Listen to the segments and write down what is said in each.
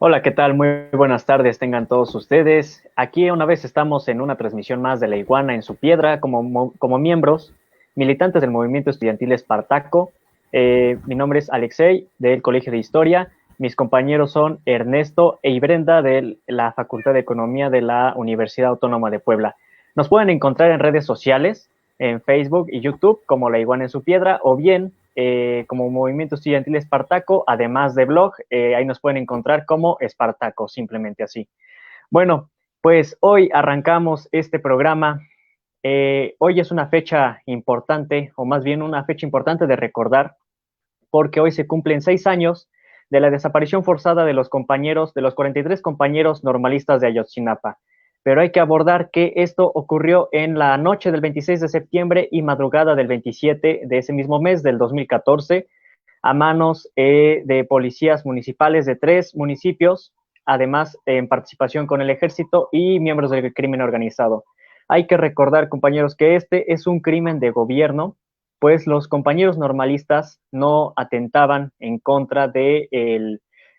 Hola, ¿qué tal? Muy buenas tardes tengan todos ustedes. Aquí una vez estamos en una transmisión más de La Iguana en su piedra como miembros, militantes del movimiento estudiantil Espartaco. Mi nombre es Alexei del Colegio de Historia. Mis compañeros son Ernesto e Brenda de la Facultad de Economía de la Universidad Autónoma de Puebla. Nos pueden encontrar en redes sociales, en Facebook y YouTube como La Iguana en su piedra o bien como Movimiento Estudiantil Espartaco, además de blog, ahí nos pueden encontrar como Espartaco, simplemente así. Bueno, pues hoy arrancamos este programa. Hoy es una fecha importante, o más bien una fecha importante de recordar, porque hoy se cumplen 6 años de la desaparición forzada de los compañeros, de los 43 compañeros normalistas de Ayotzinapa. Pero hay que abordar que esto ocurrió en la noche del 26 de septiembre y madrugada del 27 de ese mismo mes del 2014, a manos de policías municipales de 3 municipios, además en participación con el ejército y miembros del crimen organizado. Hay que recordar, compañeros, que este es un crimen de gobierno, pues los compañeros normalistas no atentaban en contra de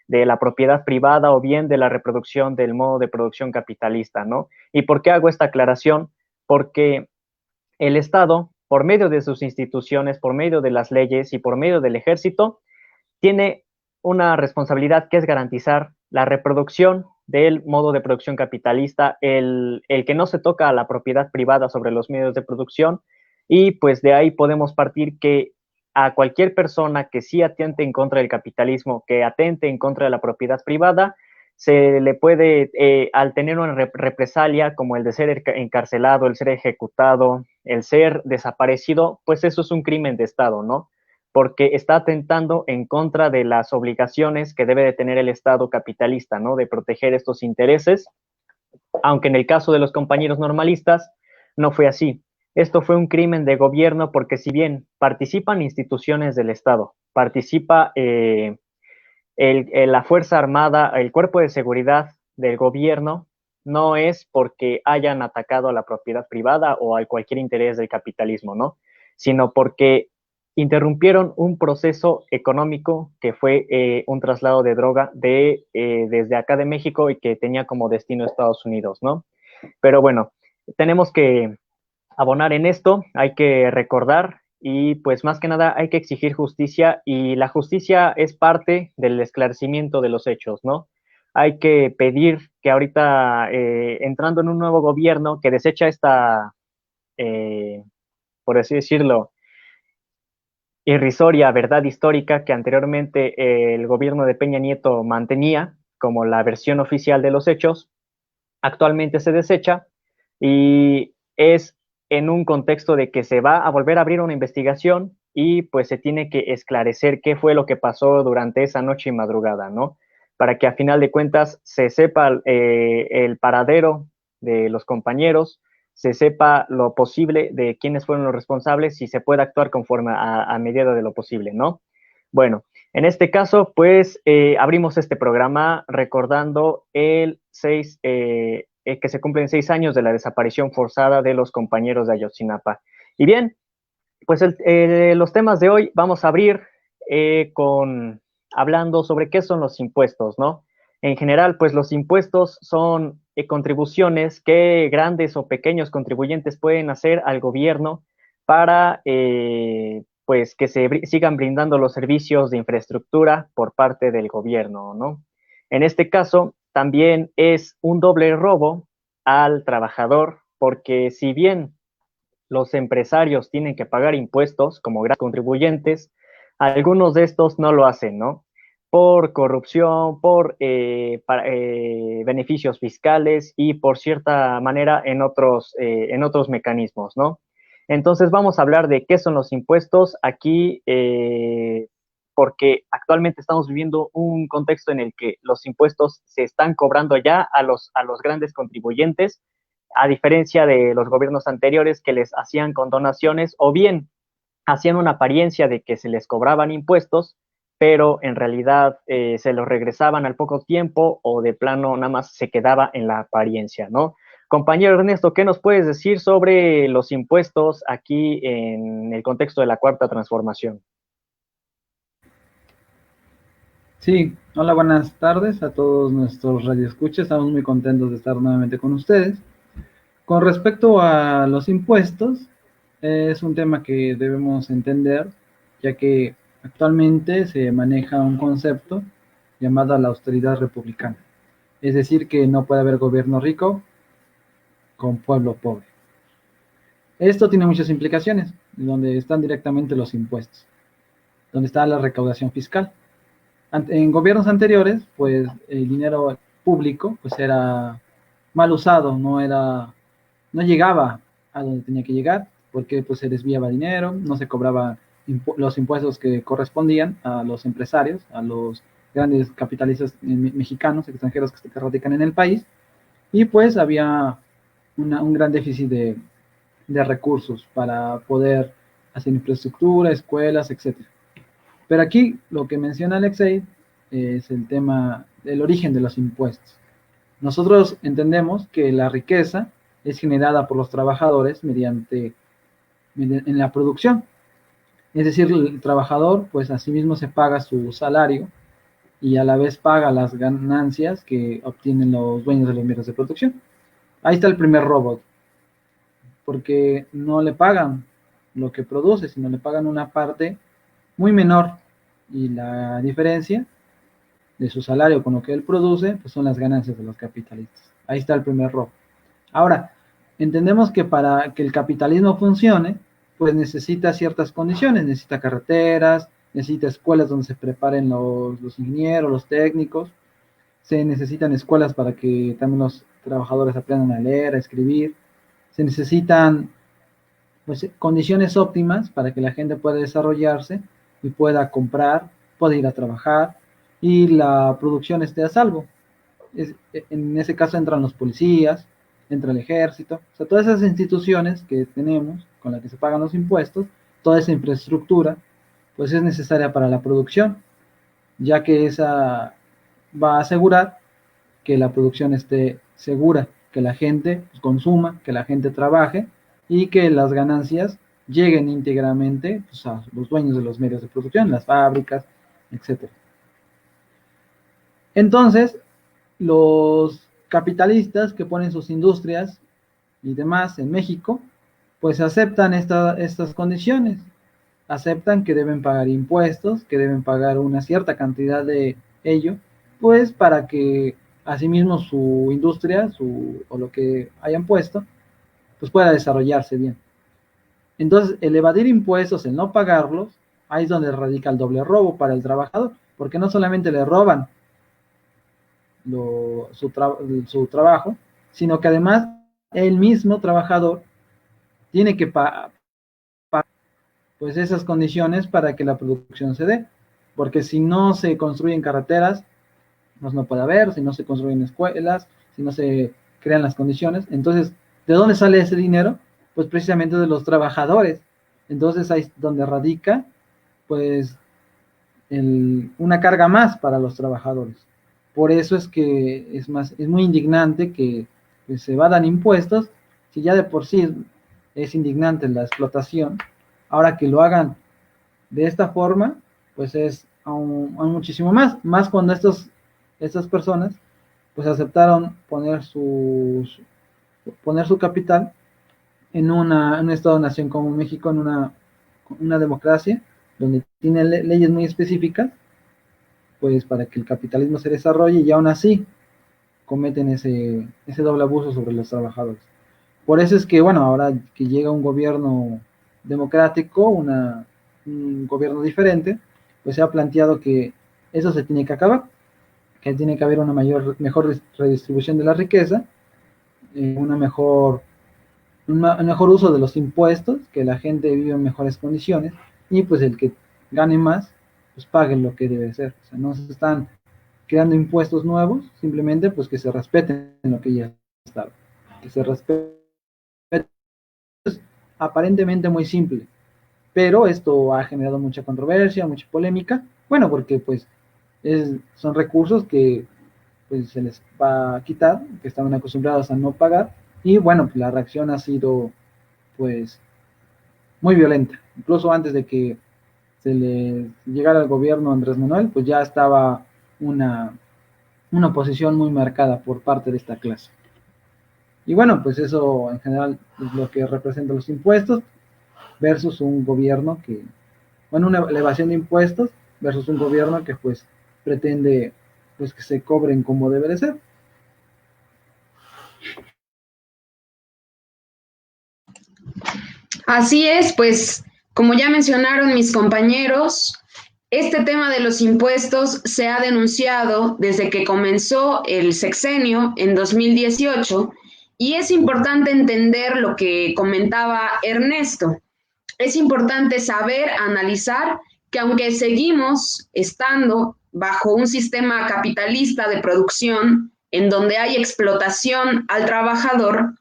la propiedad privada o bien de la reproducción del modo de producción capitalista, ¿no? ¿Y por qué hago esta aclaración? Porque el Estado, por medio de sus instituciones, por medio de las leyes y por medio del ejército, tiene una responsabilidad que es garantizar la reproducción del modo de producción capitalista, el que no se toca a la propiedad privada sobre los medios de producción, y pues de ahí podemos partir que a cualquier persona que sí atente en contra del capitalismo, que atente en contra de la propiedad privada, se le puede, al tener una represalia como el de ser encarcelado, el ser ejecutado, el ser desaparecido, pues eso es un crimen de Estado, ¿no? Porque está atentando en contra de las obligaciones que debe de tener el Estado capitalista, ¿no? De proteger estos intereses, aunque en el caso de los compañeros normalistas no fue así. Esto fue un crimen de gobierno porque si bien participan instituciones del Estado, participa la Fuerza Armada, el cuerpo de seguridad del gobierno, no es porque hayan atacado a la propiedad privada o a cualquier interés del capitalismo, ¿no? Sino porque interrumpieron un proceso económico que fue un traslado de droga desde acá de México y que tenía como destino Estados Unidos, ¿no? Pero bueno, tenemos que abonar en esto, hay que recordar y pues más que nada hay que exigir justicia y la justicia es parte del esclarecimiento de los hechos, ¿no? Hay que pedir que ahorita, entrando en un nuevo gobierno que desecha esta, eh, por así decirlo, irrisoria verdad histórica que anteriormente el gobierno de Peña Nieto mantenía como la versión oficial de los hechos, actualmente se desecha y es en un contexto de que se va a volver a abrir una investigación y pues se tiene que esclarecer qué fue lo que pasó durante esa noche y madrugada, ¿no? Para que a final de cuentas se sepa el paradero de los compañeros, se sepa lo posible de quiénes fueron los responsables y se pueda actuar conforme a medida de lo posible, ¿no? Bueno, en este caso, pues abrimos este programa recordando que se cumplen 6 años de la desaparición forzada de los compañeros de Ayotzinapa. Y bien, pues los temas de hoy vamos a abrir hablando sobre qué son los impuestos, ¿no? En general, pues los impuestos son contribuciones que grandes o pequeños contribuyentes pueden hacer al gobierno para pues que sigan brindando los servicios de infraestructura por parte del gobierno, ¿no? En este caso, también es un doble robo al trabajador, porque si bien los empresarios tienen que pagar impuestos como grandes contribuyentes, algunos de estos no lo hacen, ¿no? Por corrupción, por beneficios fiscales y por cierta manera en otros mecanismos, ¿no? Entonces vamos a hablar de qué son los impuestos aquí, porque actualmente estamos viviendo un contexto en el que los impuestos se están cobrando ya a los grandes contribuyentes, a diferencia de los gobiernos anteriores que les hacían condonaciones o bien hacían una apariencia de que se les cobraban impuestos, pero en realidad se los regresaban al poco tiempo o de plano nada más se quedaba en la apariencia, ¿no? Compañero Ernesto, ¿qué nos puedes decir sobre los impuestos aquí en el contexto de la Cuarta Transformación? Sí, hola, buenas tardes a todos nuestros radioescuchas. Estamos muy contentos de estar nuevamente con ustedes. Con respecto a los impuestos, es un tema que debemos entender, ya que actualmente se maneja un concepto llamado la austeridad republicana. Es decir, que no puede haber gobierno rico con pueblo pobre. Esto tiene muchas implicaciones, donde están directamente los impuestos, donde está la recaudación fiscal. En gobiernos anteriores, pues el dinero público pues era mal usado, no llegaba a donde tenía que llegar, porque pues se desviaba dinero, no se cobraba los impuestos que correspondían a los empresarios, a los grandes capitalistas mexicanos, extranjeros que radican en el país, y pues había un gran déficit de recursos para poder hacer infraestructura, escuelas, etcétera. Pero aquí lo que menciona Alexei es el tema del origen de los impuestos. Nosotros entendemos que la riqueza es generada por los trabajadores en la producción. Es decir, el trabajador pues asimismo se paga su salario y a la vez paga las ganancias que obtienen los dueños de los medios de producción. Ahí está el primer robo, porque no le pagan lo que produce, sino le pagan una parte muy menor, y la diferencia de su salario con lo que él produce, pues son las ganancias de los capitalistas. Ahí está el primer robo. Ahora, entendemos que para que el capitalismo funcione, pues necesita ciertas condiciones, necesita carreteras, necesita escuelas donde se preparen los ingenieros, los técnicos, se necesitan escuelas para que también los trabajadores aprendan a leer, a escribir, se necesitan pues, condiciones óptimas para que la gente pueda desarrollarse y pueda comprar, pueda ir a trabajar y la producción esté a salvo. En ese caso entran los policías, entra el ejército, o sea, todas esas instituciones que tenemos con las que se pagan los impuestos, toda esa infraestructura, pues es necesaria para la producción, ya que esa va a asegurar que la producción esté segura, que la gente consuma, que la gente trabaje y que las ganancias lleguen íntegramente pues, a los dueños de los medios de producción, las fábricas, etcétera. Entonces, los capitalistas que ponen sus industrias y demás en México, pues aceptan estas condiciones, aceptan que deben pagar impuestos, que deben pagar una cierta cantidad de ello, pues para que asimismo su industria o lo que hayan puesto, pues pueda desarrollarse bien. Entonces, el evadir impuestos, el no pagarlos, ahí es donde radica el doble robo para el trabajador, porque no solamente le roban su trabajo, sino que además el mismo trabajador tiene que pagar pues esas condiciones para que la producción se dé, porque si no se construyen carreteras, pues no puede haber, si no se construyen escuelas, si no se crean las condiciones, entonces, ¿de dónde sale ese dinero? Pues precisamente de los trabajadores. Entonces ahí es donde radica pues una carga más para los trabajadores. Por eso es que es muy indignante que se vadan impuestos, si ya de por sí es indignante la explotación, ahora que lo hagan de esta forma, pues es aún muchísimo más cuando estas personas pues aceptaron poner su capital en un Estado-nación como México, en una democracia, donde tiene leyes muy específicas, pues para que el capitalismo se desarrolle y aún así cometen ese doble abuso sobre los trabajadores. Por eso es que, bueno, ahora que llega un gobierno democrático, un gobierno diferente, pues se ha planteado que eso se tiene que acabar, que tiene que haber una mejor redistribución de la riqueza, un mejor uso de los impuestos, que la gente viva en mejores condiciones y pues el que gane más, pues pague lo que debe ser. O sea, no se están creando impuestos nuevos, simplemente pues que se respeten lo que ya está, que se respete. Aparentemente muy simple, pero esto ha generado mucha controversia, mucha polémica, bueno, porque pues son recursos que pues se les va a quitar, que estaban acostumbrados a no pagar, y bueno, pues, la reacción ha sido pues muy violenta, incluso antes de que se le llegara al gobierno Andrés Manuel, pues ya estaba una posición muy marcada por parte de esta clase. Y bueno, pues eso en general es lo que representan los impuestos versus un gobierno que, bueno, una elevación de impuestos versus un gobierno que pues pretende pues que se cobren como debe de ser. Así es, pues como ya mencionaron mis compañeros, este tema de los impuestos se ha denunciado desde que comenzó el sexenio en 2018 y es importante entender lo que comentaba Ernesto. Es importante saber, analizar que aunque seguimos estando bajo un sistema capitalista de producción en donde hay explotación al trabajador,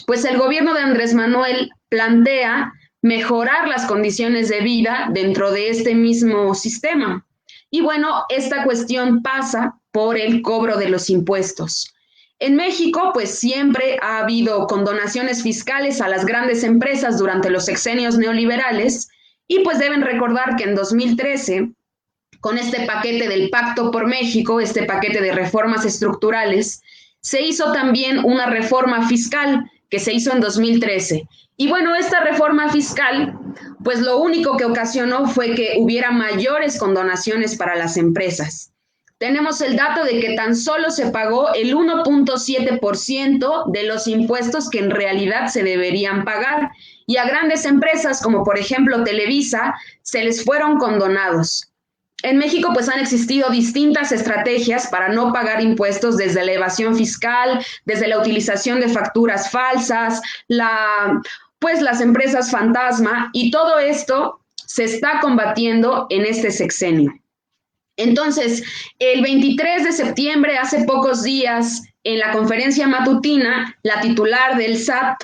pues el gobierno de Andrés Manuel plantea mejorar las condiciones de vida dentro de este mismo sistema. Y bueno, esta cuestión pasa por el cobro de los impuestos. En México, pues siempre ha habido condonaciones fiscales a las grandes empresas durante los sexenios neoliberales y pues deben recordar que en 2013, con este paquete del Pacto por México, este paquete de reformas estructurales, se hizo también una reforma fiscal que se hizo en 2013. Y bueno, esta reforma fiscal, pues lo único que ocasionó fue que hubiera mayores condonaciones para las empresas. Tenemos el dato de que tan solo se pagó el 1.7% de los impuestos que en realidad se deberían pagar. Y a grandes empresas como por ejemplo Televisa se les fueron condonados. En México pues han existido distintas estrategias para no pagar impuestos, desde la evasión fiscal, desde la utilización de facturas falsas, las empresas fantasma, y todo esto se está combatiendo en este sexenio. Entonces, el 23 de septiembre, hace pocos días, en la conferencia matutina, la titular del SAT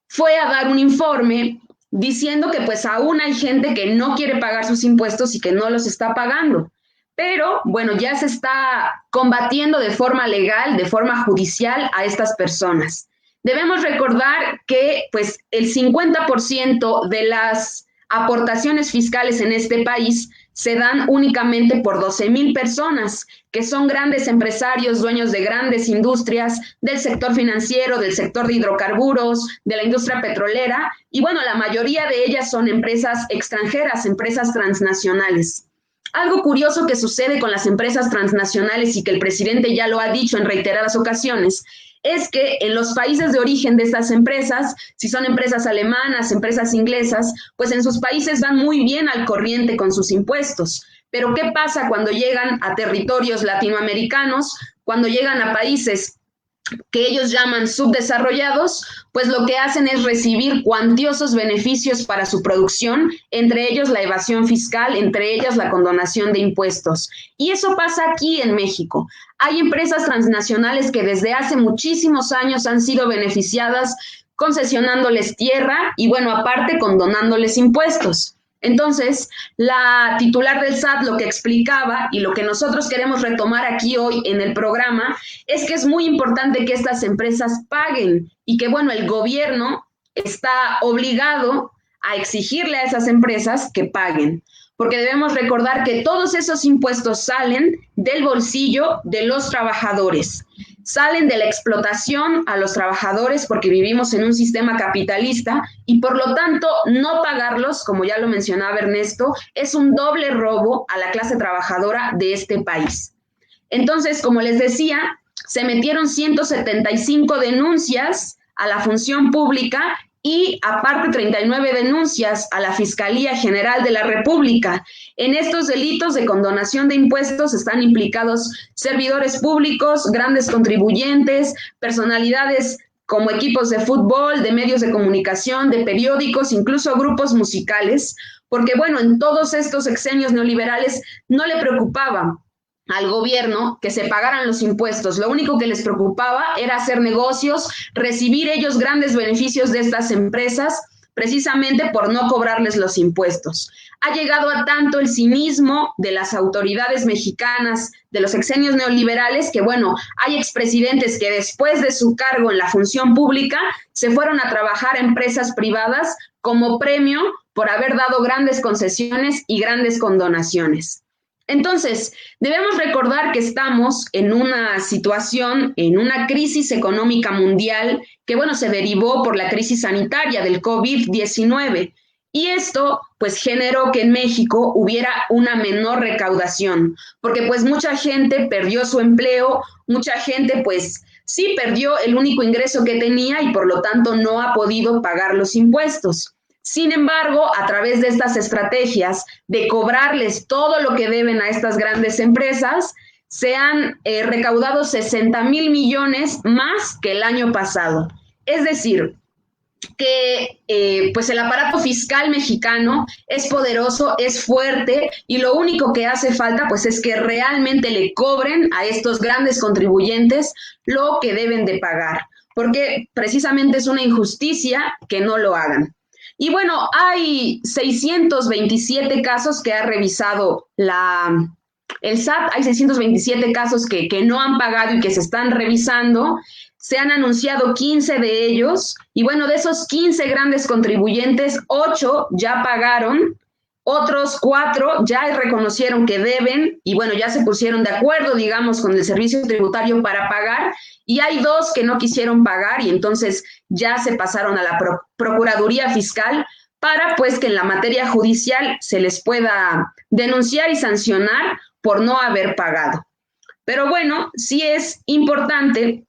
fue a dar un informe diciendo que pues aún hay gente que no quiere pagar sus impuestos y que no los está pagando. Pero bueno, ya se está combatiendo de forma legal, de forma judicial a estas personas. Debemos recordar que pues el 50% de las aportaciones fiscales en este país se dan únicamente por 12,000 personas, que son grandes empresarios, dueños de grandes industrias, del sector financiero, del sector de hidrocarburos, de la industria petrolera, y bueno, la mayoría de ellas son empresas extranjeras, empresas transnacionales. Algo curioso que sucede con las empresas transnacionales y que el presidente ya lo ha dicho en reiteradas ocasiones, es que en los países de origen de estas empresas, si son empresas alemanas, empresas inglesas, pues en sus países van muy bien al corriente con sus impuestos. Pero ¿qué pasa cuando llegan a territorios latinoamericanos, cuando llegan a países que ellos llaman subdesarrollados? Pues lo que hacen es recibir cuantiosos beneficios para su producción, entre ellos la evasión fiscal, entre ellas la condonación de impuestos. Y eso pasa aquí en México. Hay empresas transnacionales que desde hace muchísimos años han sido beneficiadas concesionándoles tierra y bueno, aparte condonándoles impuestos. Entonces, la titular del SAT lo que explicaba y lo que nosotros queremos retomar aquí hoy en el programa es que es muy importante que estas empresas paguen y que, bueno, el gobierno está obligado a exigirle a esas empresas que paguen, porque debemos recordar que todos esos impuestos salen del bolsillo de los trabajadores. Salen de la explotación a los trabajadores porque vivimos en un sistema capitalista y por lo tanto no pagarlos, como ya lo mencionaba Ernesto, es un doble robo a la clase trabajadora de este país. Entonces, como les decía, se metieron 175 denuncias a la función pública y aparte 39 denuncias a la Fiscalía General de la República. En estos delitos de condonación de impuestos están implicados servidores públicos, grandes contribuyentes, personalidades como equipos de fútbol, de medios de comunicación, de periódicos, incluso grupos musicales, porque bueno, en todos estos sexenios neoliberales no le preocupaba al gobierno que se pagaran los impuestos. Lo único que les preocupaba era hacer negocios, recibir ellos grandes beneficios de estas empresas, precisamente por no cobrarles los impuestos. Ha llegado a tanto el cinismo de las autoridades mexicanas de los sexenios neoliberales que, bueno, hay expresidentes que después de su cargo en la función pública se fueron a trabajar a empresas privadas como premio por haber dado grandes concesiones y grandes condonaciones. Entonces, debemos recordar que estamos en una situación, en una crisis económica mundial que, bueno, se derivó por la crisis sanitaria del COVID-19. Y esto, pues, generó que en México hubiera una menor recaudación, porque, pues, mucha gente perdió su empleo, mucha gente, pues, sí perdió el único ingreso que tenía y, por lo tanto, no ha podido pagar los impuestos. Sin embargo, a través de estas estrategias de cobrarles todo lo que deben a estas grandes empresas, se han recaudado 60,000 millones más que el año pasado. Es decir, que pues el aparato fiscal mexicano es poderoso, es fuerte y lo único que hace falta pues es que realmente le cobren a estos grandes contribuyentes lo que deben de pagar, porque precisamente es una injusticia que no lo hagan. Y bueno, hay 627 casos que ha revisado el SAT, hay 627 casos que no han pagado y que se están revisando. Se han anunciado 15 de ellos y bueno, de esos 15 grandes contribuyentes, 8 ya pagaron, otros 4 ya reconocieron que deben y bueno, ya se pusieron de acuerdo, digamos, con el servicio tributario para pagar y hay 2 que no quisieron pagar y entonces ya se pasaron a la Procuraduría Fiscal para pues que en la materia judicial se les pueda denunciar y sancionar por no haber pagado. Pero bueno, sí es importante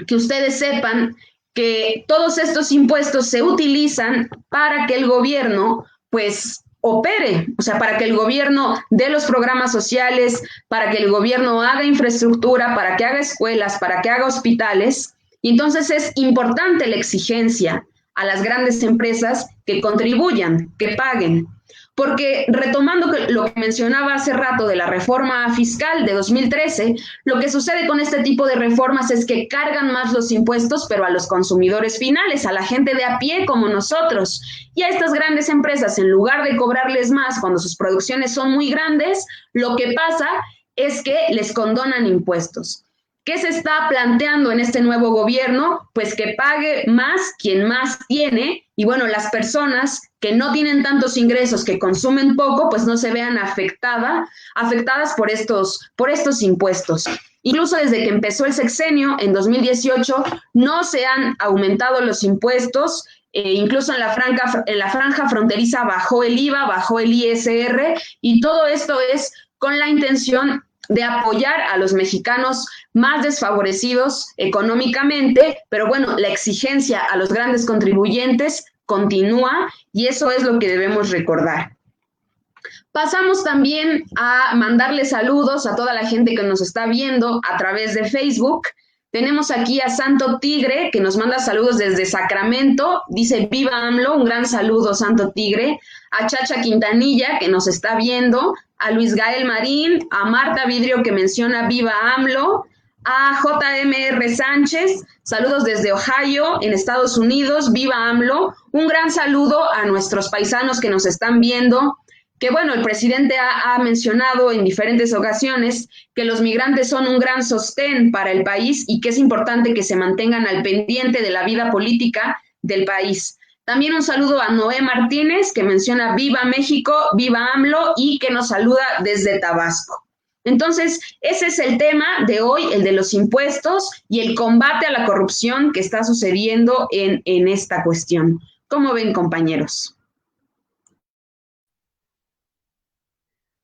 que ustedes sepan que todos estos impuestos se utilizan para que el gobierno, pues, opere, o sea, para que el gobierno dé los programas sociales, para que el gobierno haga infraestructura, para que haga escuelas, para que haga hospitales. Y entonces es importante la exigencia a las grandes empresas que contribuyan, que paguen. Porque retomando lo que mencionaba hace rato de la reforma fiscal de 2013, lo que sucede con este tipo de reformas es que cargan más los impuestos, pero a los consumidores finales, a la gente de a pie como nosotros. Y a estas grandes empresas, en lugar de cobrarles más cuando sus producciones son muy grandes, lo que pasa es que les condonan impuestos. ¿Qué se está planteando en este nuevo gobierno? Pues que pague más quien más tiene y bueno, las personas que no tienen tantos ingresos, que consumen poco, pues no se vean afectadas por estos impuestos. Incluso desde que empezó el sexenio, en 2018, no se han aumentado los impuestos, incluso en la franja fronteriza bajó el IVA, bajó el ISR, y todo esto es con la intención de apoyar a los mexicanos más desfavorecidos económicamente, pero bueno, la exigencia a los grandes contribuyentes continúa y eso es lo que debemos recordar. Pasamos también a mandarle saludos a toda la gente que nos está viendo a través de Facebook. Tenemos aquí a Santo Tigre, que nos manda saludos desde Sacramento. Dice, viva AMLO, un gran saludo, Santo Tigre. A Chacha Quintanilla, que nos está viendo. A Luis Gael Marín. A Marta Vidrio, que menciona viva AMLO. A JMR Sánchez, saludos desde Ohio, en Estados Unidos, viva AMLO. Un gran saludo a nuestros paisanos que nos están viendo. Que bueno, el presidente ha mencionado en diferentes ocasiones que los migrantes son un gran sostén para el país y que es importante que se mantengan al pendiente de la vida política del país. También un saludo a Noé Martínez, que menciona viva México, viva AMLO y que nos saluda desde Tabasco. Entonces, ese es el tema de hoy, el de los impuestos y el combate a la corrupción que está sucediendo en esta cuestión. ¿Cómo ven, compañeros?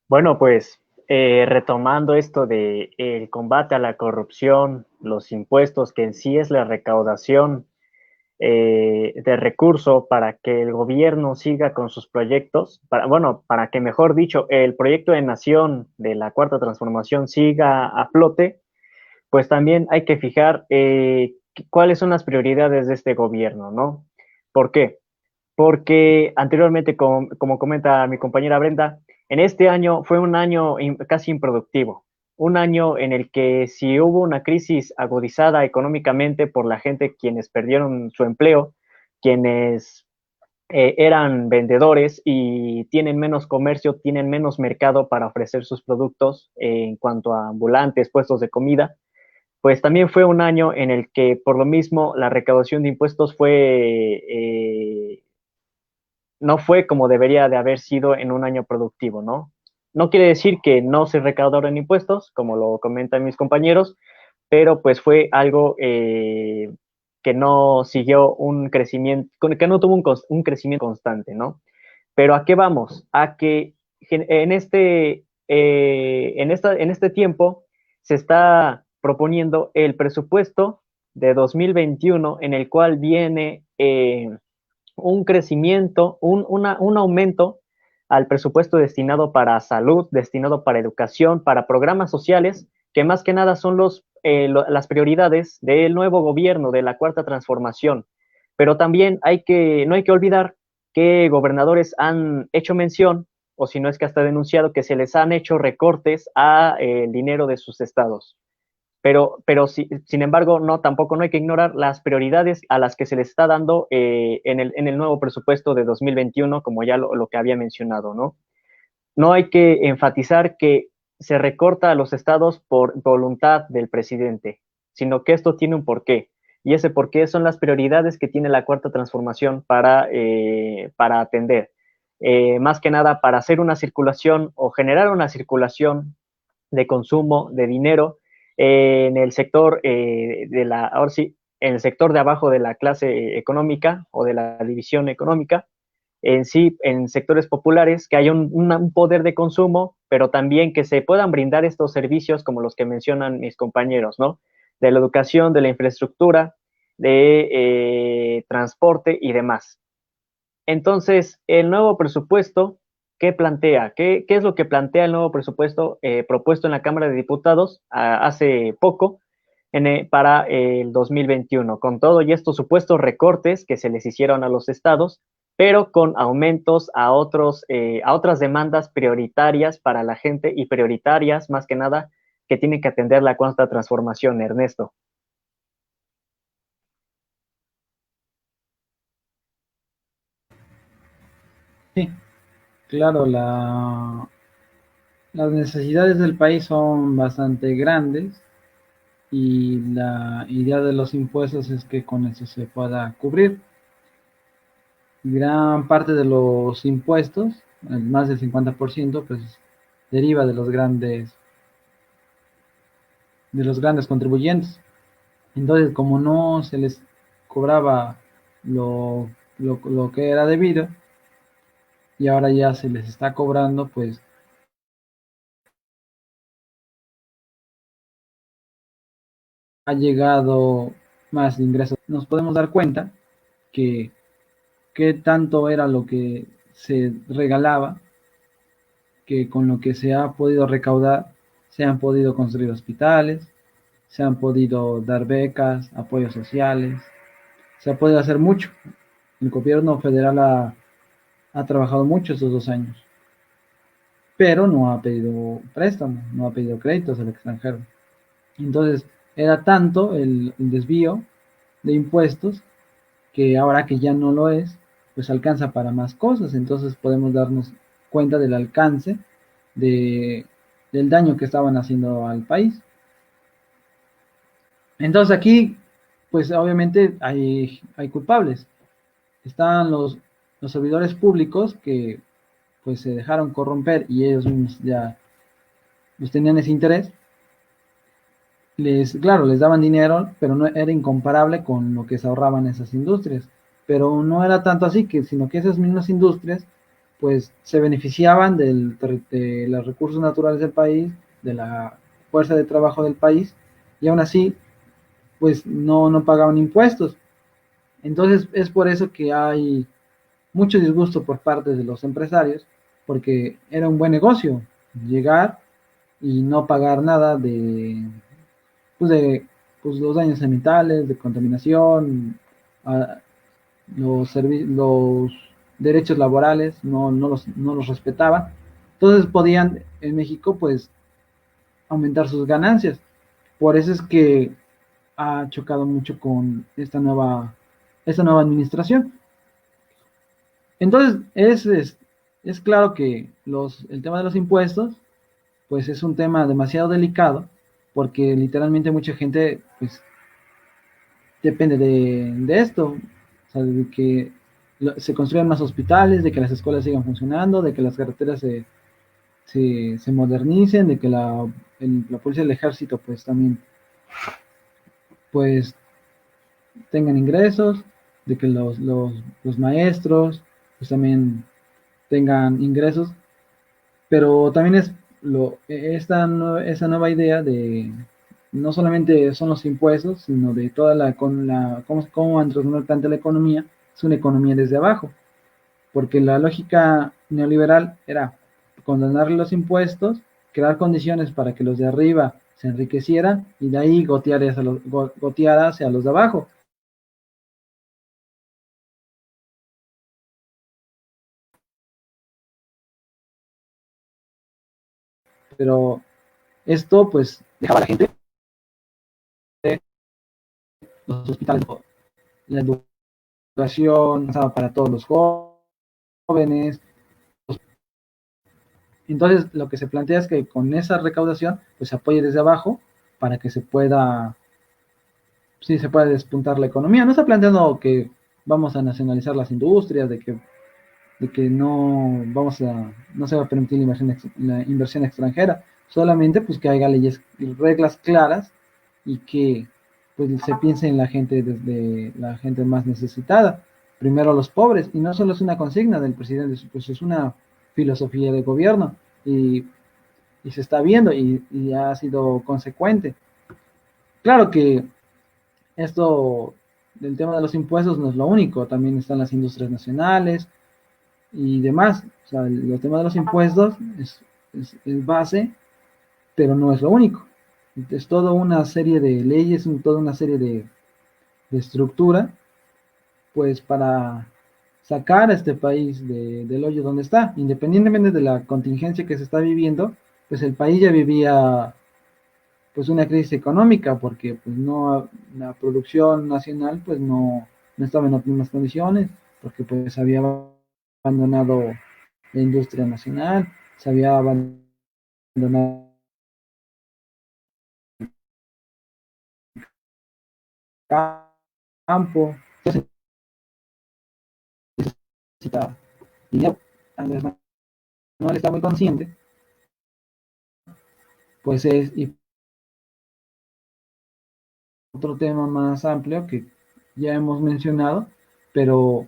Bueno, pues retomando esto de el combate a la corrupción, los impuestos, que en sí es la recaudación de recursos para que el gobierno siga con sus proyectos, para que, mejor dicho, el proyecto de nación de la Cuarta Transformación siga a flote, pues también hay que fijar cuáles son las prioridades de este gobierno, ¿no? ¿Por qué? Porque anteriormente, como comenta mi compañera Brenda, en este año fue un año casi improductivo, un año en el que si hubo una crisis agudizada económicamente por la gente quienes perdieron su empleo, quienes eran vendedores y tienen menos comercio, tienen menos mercado para ofrecer sus productos en cuanto a ambulantes, puestos de comida, pues también fue un año en el que por lo mismo la recaudación de impuestos no fue como debería de haber sido en un año productivo, ¿no? No quiere decir que no se recaudaron impuestos, como lo comentan mis compañeros, pero pues fue algo que no siguió un crecimiento, que no tuvo un crecimiento constante, ¿no? Pero ¿a qué vamos? A que en este tiempo se está proponiendo el presupuesto de 2021 en el cual viene un crecimiento, un aumento al presupuesto destinado para salud, destinado para educación, para programas sociales, que más que nada son las prioridades del nuevo gobierno, de la Cuarta Transformación. Pero también no hay que olvidar que gobernadores han hecho mención, o si no es que hasta denunciado, que se les han hecho recortes a el dinero de sus estados. Pero sin embargo, no, tampoco no hay que ignorar las prioridades a las que se les está dando en el nuevo presupuesto de 2021, como ya lo que había mencionado, ¿no? No hay que enfatizar que se recorta a los estados por voluntad del presidente, sino que esto tiene un porqué. Y ese porqué son las prioridades que tiene la Cuarta Transformación para atender. Más que nada para hacer una circulación o generar una circulación de consumo de dinero en el sector ahora sí, en el sector de abajo de la clase económica o de la división económica, en sí, en sectores populares, que haya un poder de consumo, pero también que se puedan brindar estos servicios como los que mencionan mis compañeros, ¿no? De la educación, de la infraestructura, de transporte y demás. Entonces, el nuevo presupuesto, ¿qué plantea? ¿Qué es lo que plantea el nuevo presupuesto propuesto en la Cámara de Diputados hace poco para el 2021? Con todo y estos supuestos recortes que se les hicieron a los estados, pero con aumentos a otras demandas prioritarias para la gente y prioritarias, más que nada, que tiene que atender la cuarta transformación, Ernesto. Sí, claro, las necesidades del país son bastante grandes y la idea de los impuestos es que con eso se pueda cubrir. Gran parte de los impuestos, más del 50%, pues deriva de los grandes contribuyentes. Entonces, como no se les cobraba lo que era debido y ahora ya se les está cobrando, pues ha llegado más ingresos. Nos podemos dar cuenta que qué tanto era lo que se regalaba, que con lo que se ha podido recaudar se han podido construir hospitales, se han podido dar becas, apoyos sociales, se ha podido hacer mucho. El gobierno federal ha trabajado mucho estos 2 años, pero no ha pedido préstamos, no ha pedido créditos al extranjero. Entonces, era tanto el desvío de impuestos que ahora que ya no lo es, pues alcanza para más cosas. Entonces podemos darnos cuenta del alcance de, del daño que estaban haciendo al país. Entonces aquí, pues obviamente hay culpables. Están los servidores públicos que pues se dejaron corromper y ellos mismos ya pues, tenían ese interés. Claro, les daban dinero, pero no era incomparable con lo que se ahorraban esas industrias. Pero no era tanto así, sino que esas mismas industrias pues se beneficiaban de los recursos naturales del país, de la fuerza de trabajo del país, y aún así pues no pagaban impuestos. Entonces es por eso que hay mucho disgusto por parte de los empresarios, porque era un buen negocio llegar y no pagar nada de pues, los daños ambientales, de contaminación, a, los derechos laborales, no los respetaban. Entonces podían en México pues aumentar sus ganancias. Por eso es que ha chocado mucho con esta nueva administración. Entonces, es claro que el tema de los impuestos, pues es un tema demasiado delicado, porque literalmente mucha gente, pues, depende de esto, o sea, de que se construyan más hospitales, de que las escuelas sigan funcionando, de que las carreteras se modernicen, de que la policía y el ejército pues también pues tengan ingresos, de que los maestros pues también tengan ingresos, pero también es esta nueva idea de no solamente son los impuestos, sino de toda cómo entretener tanto la economía, es una economía desde abajo, porque la lógica neoliberal era condonar los impuestos, crear condiciones para que los de arriba se enriquecieran y de ahí gotear hacia los de abajo. Pero esto pues dejaba a la gente, los hospitales, la educación para todos los jóvenes. Entonces lo que se plantea es que con esa recaudación pues se apoye desde abajo para que se pueda despuntar la economía. No está planteando que vamos a nacionalizar las industrias, de que no se va a permitir la inversión extranjera, solamente pues que haya leyes y reglas claras y que pues se piense en la gente, desde la gente más necesitada, primero los pobres, y no solo es una consigna del presidente, pues es una filosofía de gobierno y se está viendo y ha sido consecuente. Claro que esto del tema de los impuestos no es lo único, también están las industrias nacionales y demás. O sea, el tema de los impuestos es base, pero no es lo único. Es toda una serie de leyes, toda una serie de estructura, pues para sacar a este país del hoyo donde está. Independientemente de la contingencia que se está viviendo, pues el país ya vivía pues una crisis económica, porque pues no, la producción nacional pues no estaba en óptimas condiciones, porque pues había abandonado la industria nacional, se había abandonado el campo, necesita dinero. Andrés Manuel está muy consciente, pues es y otro tema más amplio que ya hemos mencionado, pero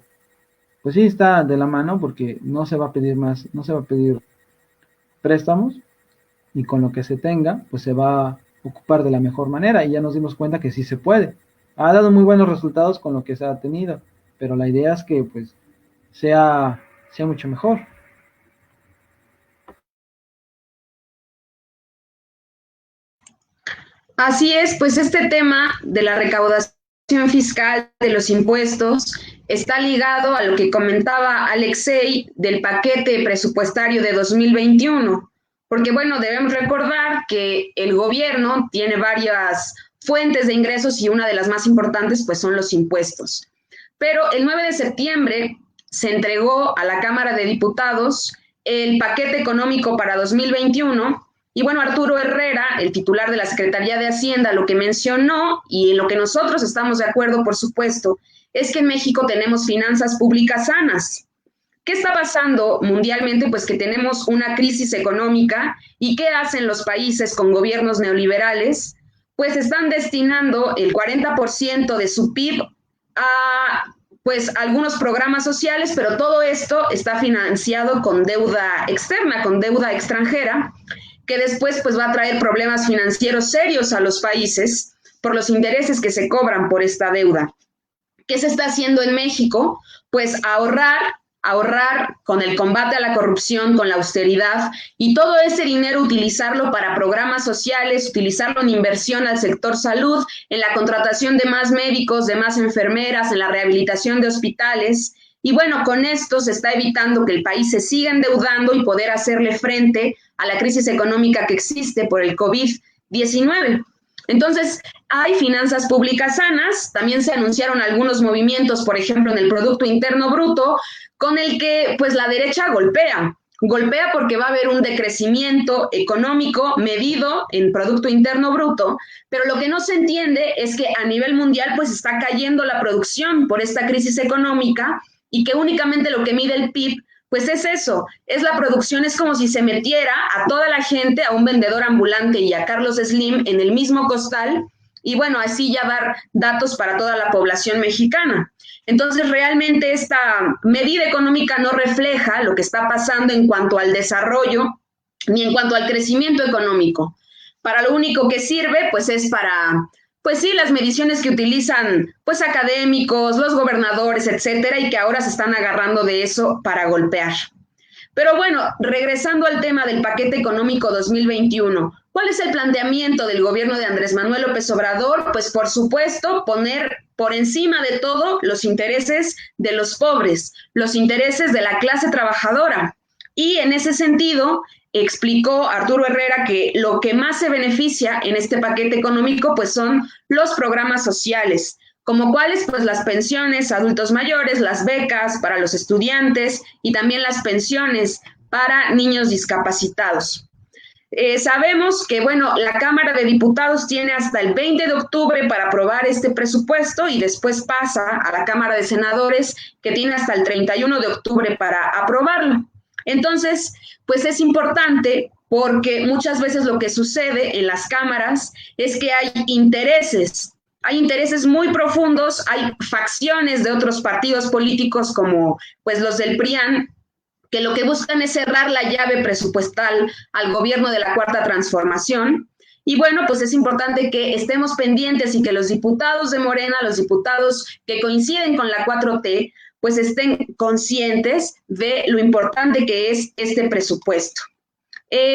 pues sí está de la mano porque no se va a pedir más, no se va a pedir préstamos y con lo que se tenga, pues se va a ocupar de la mejor manera y ya nos dimos cuenta que sí se puede. Ha dado muy buenos resultados con lo que se ha tenido, pero la idea es que pues sea mucho mejor. Así es, pues este tema de la recaudación fiscal de los impuestos está ligado a lo que comentaba Alexei del paquete presupuestario de 2021, porque bueno, debemos recordar que el gobierno tiene varias fuentes de ingresos y una de las más importantes pues son los impuestos. Pero el 9 de septiembre se entregó a la Cámara de Diputados el paquete económico para 2021. Y bueno, Arturo Herrera, el titular de la Secretaría de Hacienda, lo que mencionó y en lo que nosotros estamos de acuerdo, por supuesto, es que en México tenemos finanzas públicas sanas. ¿Qué está pasando mundialmente? Pues que tenemos una crisis económica y ¿qué hacen los países con gobiernos neoliberales? Pues están destinando el 40% de su PIB a pues algunos programas sociales, pero todo esto está financiado con deuda externa, con deuda extranjera, que después pues va a traer problemas financieros serios a los países por los intereses que se cobran por esta deuda. ¿Qué se está haciendo en México? Pues ahorrar con el combate a la corrupción, con la austeridad y todo ese dinero utilizarlo para programas sociales, utilizarlo en inversión al sector salud, en la contratación de más médicos, de más enfermeras, en la rehabilitación de hospitales. Y bueno, con esto se está evitando que el país se siga endeudando y poder hacerle frente a la crisis económica que existe por el COVID-19. Entonces, hay finanzas públicas sanas, también se anunciaron algunos movimientos, por ejemplo, en el Producto Interno Bruto, con el que pues la derecha golpea porque va a haber un decrecimiento económico medido en Producto Interno Bruto, pero lo que no se entiende es que a nivel mundial pues está cayendo la producción por esta crisis económica y que únicamente lo que mide el PIB pues es eso, es la producción, es como si se metiera a toda la gente, a un vendedor ambulante y a Carlos Slim en el mismo costal, y bueno, así ya dar datos para toda la población mexicana. Entonces, realmente esta medida económica no refleja lo que está pasando en cuanto al desarrollo ni en cuanto al crecimiento económico. Para lo único que sirve, pues es para, pues sí, las mediciones que utilizan, pues académicos, los gobernadores, etcétera, y que ahora se están agarrando de eso para golpear. Pero bueno, regresando al tema del paquete económico 2021, ¿cuál es el planteamiento del gobierno de Andrés Manuel López Obrador? Pues por supuesto, poner por encima de todo los intereses de los pobres, los intereses de la clase trabajadora. Y en ese sentido, explicó Arturo Herrera que lo que más se beneficia en este paquete económico pues son los programas sociales, como cuáles, pues las pensiones a adultos mayores, las becas para los estudiantes y también las pensiones para niños discapacitados. Sabemos que, bueno, la Cámara de Diputados tiene hasta el 20 de octubre para aprobar este presupuesto y después pasa a la Cámara de Senadores, que tiene hasta el 31 de octubre para aprobarlo. Entonces, pues es importante porque muchas veces lo que sucede en las cámaras es que hay intereses muy profundos, hay facciones de otros partidos políticos como pues los del PRIAN, que lo que buscan es cerrar la llave presupuestal al gobierno de la Cuarta Transformación. Y bueno, pues es importante que estemos pendientes y que los diputados de Morena, los diputados que coinciden con la 4T, pues estén conscientes de lo importante que es este presupuesto.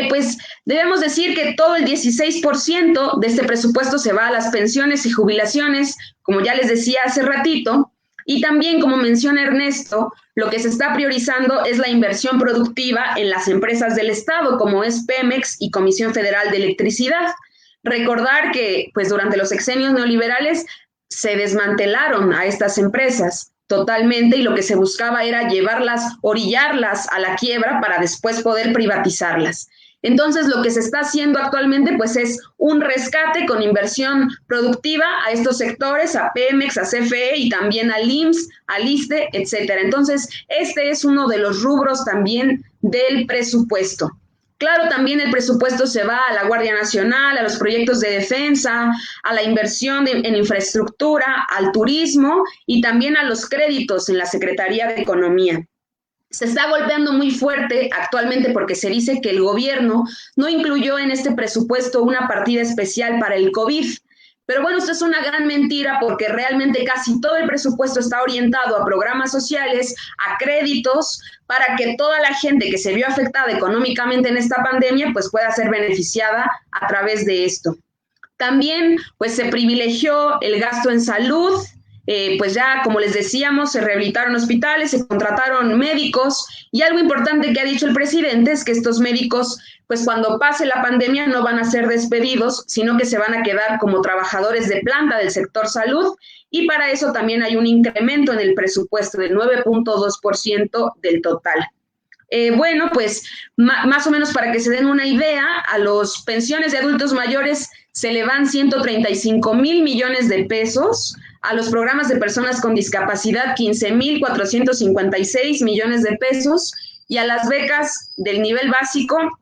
Pues debemos decir que todo el 16% de este presupuesto se va a las pensiones y jubilaciones, como ya les decía hace ratito, y también, como menciona Ernesto, lo que se está priorizando es la inversión productiva en las empresas del Estado, como es Pemex y Comisión Federal de Electricidad. Recordar que pues durante los sexenios neoliberales se desmantelaron a estas empresas totalmente y lo que se buscaba era orillarlas a la quiebra para después poder privatizarlas. Entonces, lo que se está haciendo actualmente, pues, es un rescate con inversión productiva a estos sectores, a Pemex, a CFE y también al IMSS, al ISSSTE, etcétera. Entonces, este es uno de los rubros también del presupuesto. Claro, también el presupuesto se va a la Guardia Nacional, a los proyectos de defensa, a la inversión en infraestructura, al turismo y también a los créditos en la Secretaría de Economía. Se está golpeando muy fuerte actualmente porque se dice que el gobierno no incluyó en este presupuesto una partida especial para el COVID. Pero bueno, esto es una gran mentira porque realmente casi todo el presupuesto está orientado a programas sociales, a créditos, para que toda la gente que se vio afectada económicamente en esta pandemia pues pueda ser beneficiada a través de esto. También pues se privilegió el gasto en salud. Pues ya, como les decíamos, se rehabilitaron hospitales, se contrataron médicos y algo importante que ha dicho el presidente es que estos médicos, pues cuando pase la pandemia no van a ser despedidos, sino que se van a quedar como trabajadores de planta del sector salud y para eso también hay un incremento en el presupuesto del 9.2% del total. Bueno, pues más o menos para que se den una idea, a los pensiones de adultos mayores se le van 135,000 millones de pesos, a los programas de personas con discapacidad 15,456 millones de pesos y a las becas del nivel básico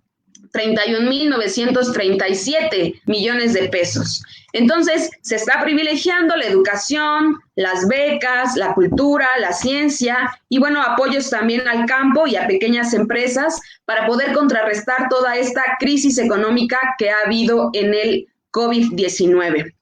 31,937 millones de pesos. Entonces, se está privilegiando la educación, las becas, la cultura, la ciencia y, bueno, apoyos también al campo y a pequeñas empresas para poder contrarrestar toda esta crisis económica que ha habido en el COVID-19.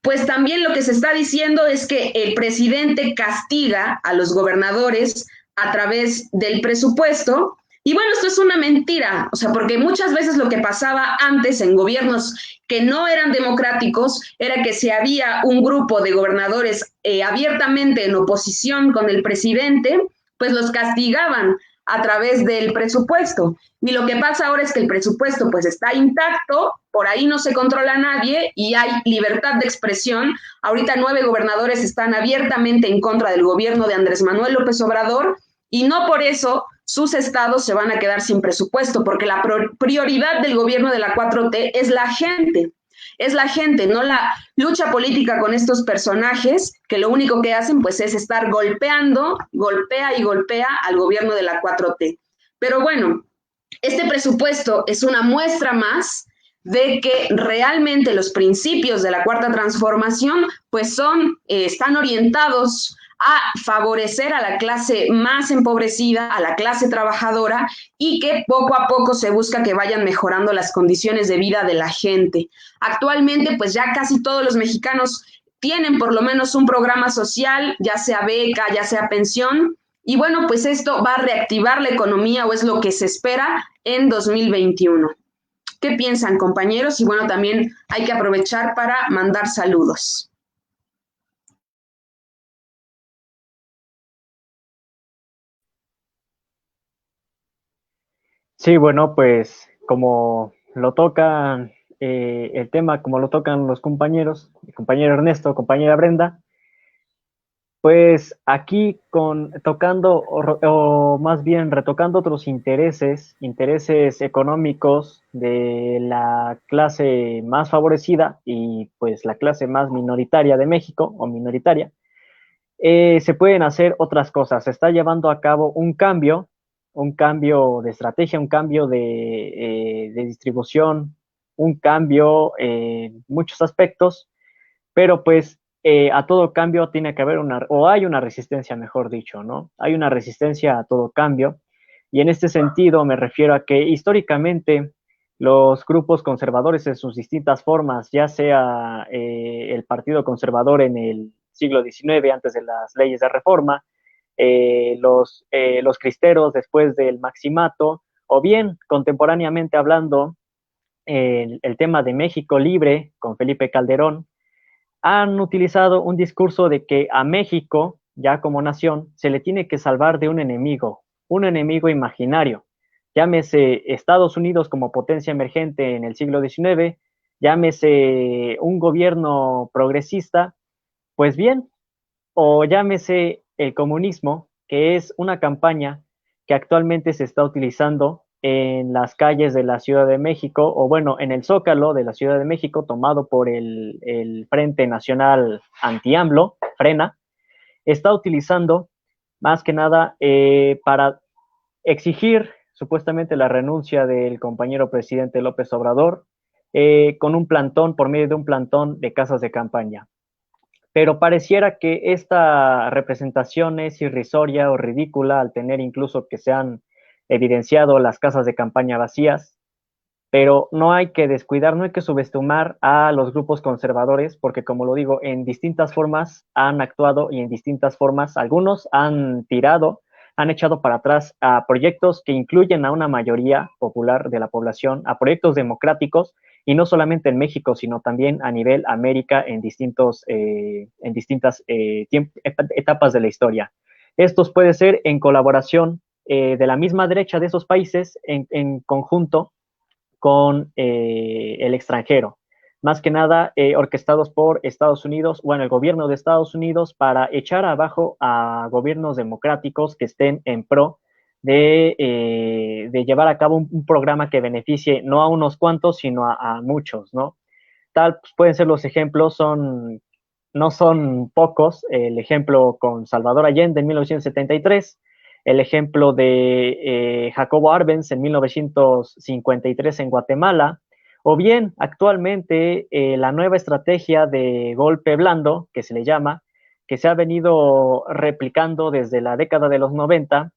Pues también lo que se está diciendo es que el presidente castiga a los gobernadores a través del presupuesto. Y bueno, esto es una mentira, o sea, porque muchas veces lo que pasaba antes en gobiernos que no eran democráticos era que si había un grupo de gobernadores abiertamente en oposición con el presidente, pues los castigaban a través del presupuesto. Y lo que pasa ahora es que el presupuesto pues está intacto, por ahí no se controla a nadie y hay libertad de expresión. Ahorita 9 gobernadores están abiertamente en contra del gobierno de Andrés Manuel López Obrador y no por eso sus estados se van a quedar sin presupuesto, porque la prioridad del gobierno de la 4T es la gente. Es la gente, no la lucha política con estos personajes que lo único que hacen pues es estar golpeando, golpea y golpea al gobierno de la 4T. Pero bueno, este presupuesto es una muestra más de que realmente los principios de la Cuarta Transformación pues están orientados a favorecer a la clase más empobrecida, a la clase trabajadora, y que poco a poco se busca que vayan mejorando las condiciones de vida de la gente. Actualmente, pues ya casi todos los mexicanos tienen por lo menos un programa social, ya sea beca, ya sea pensión, y bueno, pues esto va a reactivar la economía, o es lo que se espera en 2021. ¿Qué piensan, compañeros? Y bueno, también hay que aprovechar para mandar saludos. Sí, bueno, pues como lo tocan el tema, como lo tocan los compañeros, mi compañero Ernesto, compañera Brenda, pues aquí tocando o más bien retocando otros intereses económicos de la clase más favorecida y pues la clase más minoritaria de México o minoritaria, se pueden hacer otras cosas. Se está llevando a cabo un cambio de estrategia, un cambio de distribución, un cambio en muchos aspectos, pero pues a todo cambio tiene que haber o hay una resistencia, mejor dicho, ¿no? Hay una resistencia a todo cambio, y en este sentido me refiero a que históricamente los grupos conservadores en sus distintas formas, ya sea el Partido Conservador en el siglo XIX, antes de las leyes de reforma, los cristeros después del maximato, o bien contemporáneamente hablando, el tema de México libre con Felipe Calderón, han utilizado un discurso de que a México, ya como nación, se le tiene que salvar de un enemigo imaginario. Llámese Estados Unidos como potencia emergente en el siglo XIX, llámese un gobierno progresista, pues bien, o llámese el comunismo, que es una campaña que actualmente se está utilizando en las calles de la Ciudad de México, o bueno, en el Zócalo de la Ciudad de México, tomado por el Frente Nacional Anti-AMLO, Frena, está utilizando más que nada para exigir supuestamente la renuncia del compañero presidente López Obrador, con un plantón, por medio de un plantón de casas de campaña. Pero pareciera que esta representación es irrisoria o ridícula, al tener incluso que se han evidenciado las casas de campaña vacías, pero no hay que descuidar, no hay que subestimar a los grupos conservadores, porque como lo digo, en distintas formas han actuado, y en distintas formas algunos han tirado, han echado para atrás a proyectos que incluyen a una mayoría popular de la población, a proyectos democráticos, y no solamente en México, sino también a nivel América en distintas etapas de la historia. Estos puede ser en colaboración de la misma derecha de esos países en conjunto con el extranjero, más que nada orquestados por Estados Unidos, bueno, el gobierno de Estados Unidos, para echar abajo a gobiernos democráticos que estén en pro de llevar a cabo un programa que beneficie no a unos cuantos, sino a muchos, ¿no? Tal pues, pueden ser los ejemplos, no son pocos. El ejemplo con Salvador Allende en 1973, el ejemplo de Jacobo Arbenz en 1953 en Guatemala, o bien actualmente la nueva estrategia de golpe blando, que se le llama, que se ha venido replicando desde la década de los 90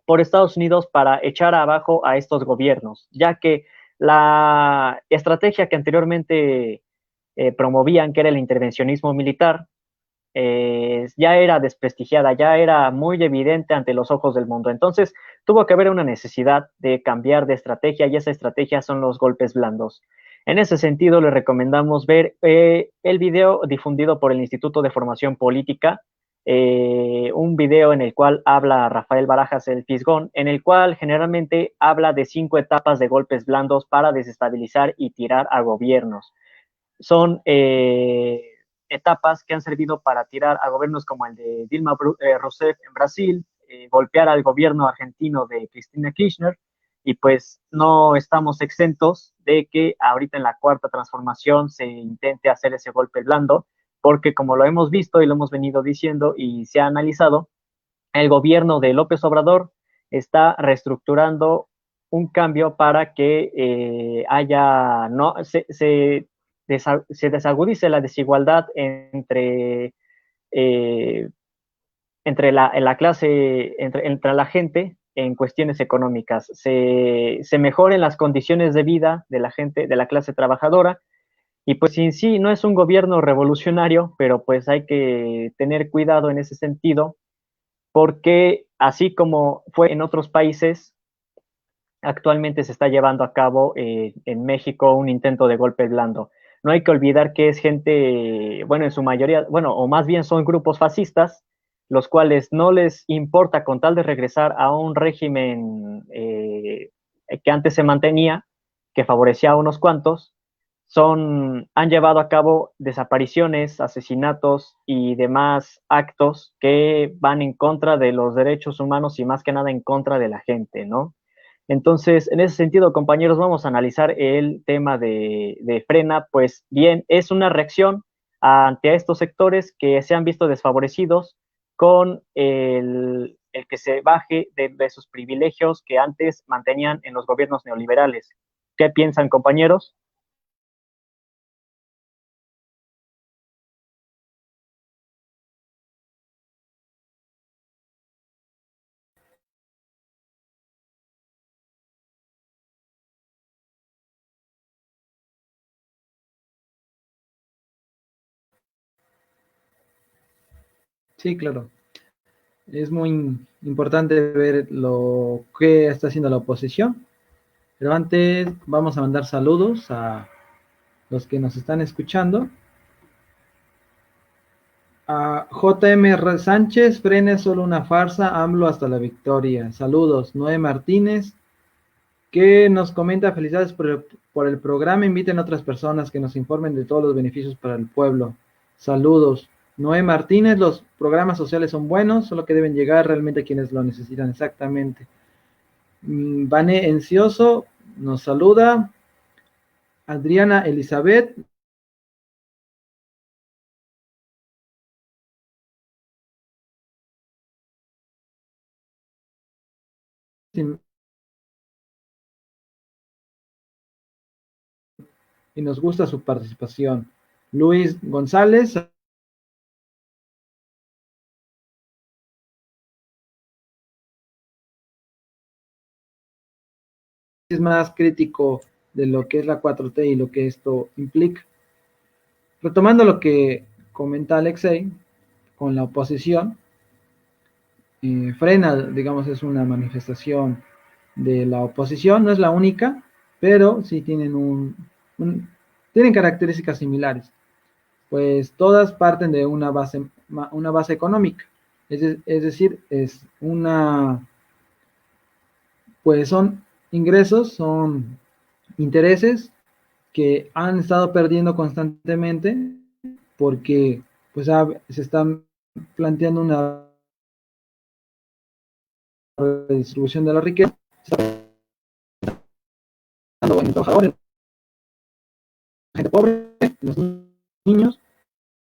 por Estados Unidos para echar abajo a estos gobiernos, ya que la estrategia que anteriormente promovían, que era el intervencionismo militar, ya era desprestigiada, ya era muy evidente ante los ojos del mundo. Entonces, tuvo que haber una necesidad de cambiar de estrategia, y esa estrategia son los golpes blandos. En ese sentido, le recomendamos ver el video difundido por el Instituto de Formación Política, un video en el cual habla Rafael Barajas el Fisgón, en el cual generalmente habla de 5 etapas de golpes blandos para desestabilizar y tirar a gobiernos. Son etapas que han servido para tirar a gobiernos como el de Dilma Rousseff en Brasil, golpear al gobierno argentino de Cristina Kirchner, y pues no estamos exentos de que ahorita en la cuarta transformación se intente hacer ese golpe blando, porque como lo hemos visto y lo hemos venido diciendo y se ha analizado, el gobierno de López Obrador está reestructurando un cambio para que haya, no, se desagudice la desigualdad eh, entre la clase, entre la gente en cuestiones económicas, se mejoren las condiciones de vida de la gente, de la clase trabajadora, y pues en sí no es un gobierno revolucionario, pero pues hay que tener cuidado en ese sentido, porque así como fue en otros países, actualmente se está llevando a cabo en México un intento de golpe blando. No hay que olvidar que es gente, bueno, en su mayoría, bueno, o más bien son grupos fascistas, los cuales no les importa con tal de regresar a un régimen que antes se mantenía, que favorecía a unos cuantos, han llevado a cabo desapariciones, asesinatos y demás actos que van en contra de los derechos humanos y más que nada en contra de la gente, ¿no? Entonces, en ese sentido, compañeros, vamos a analizar el tema de Frena. Pues bien, es una reacción ante estos sectores que se han visto desfavorecidos con el que se baje de sus privilegios que antes mantenían en los gobiernos neoliberales. ¿Qué piensan, compañeros? Sí, claro. Es muy importante ver lo que está haciendo la oposición, pero antes vamos a mandar saludos a los que nos están escuchando. A JM Sánchez, Frena es solo una farsa, AMLO hasta la victoria. Saludos. Noé Martínez, que nos comenta felicidades por el programa, inviten a otras personas que nos informen de todos los beneficios para el pueblo. Saludos. Noé Martínez, los programas sociales son buenos, solo que deben llegar realmente a quienes lo necesitan exactamente. Vané Encioso nos saluda. Adriana Elizabeth. Y nos gusta su participación. Luis González es más crítico de lo que es la 4T y lo que esto implica. Retomando lo que comenta Alexei con la oposición, Frena, digamos, es una manifestación de la oposición, no es la única, pero sí tienen tienen características similares, pues todas parten de una base económica, es decir, pues son ingresos, son intereses que han estado perdiendo constantemente porque pues se están planteando una redistribución de la riqueza, en los trabajadores, la gente pobre, los niños,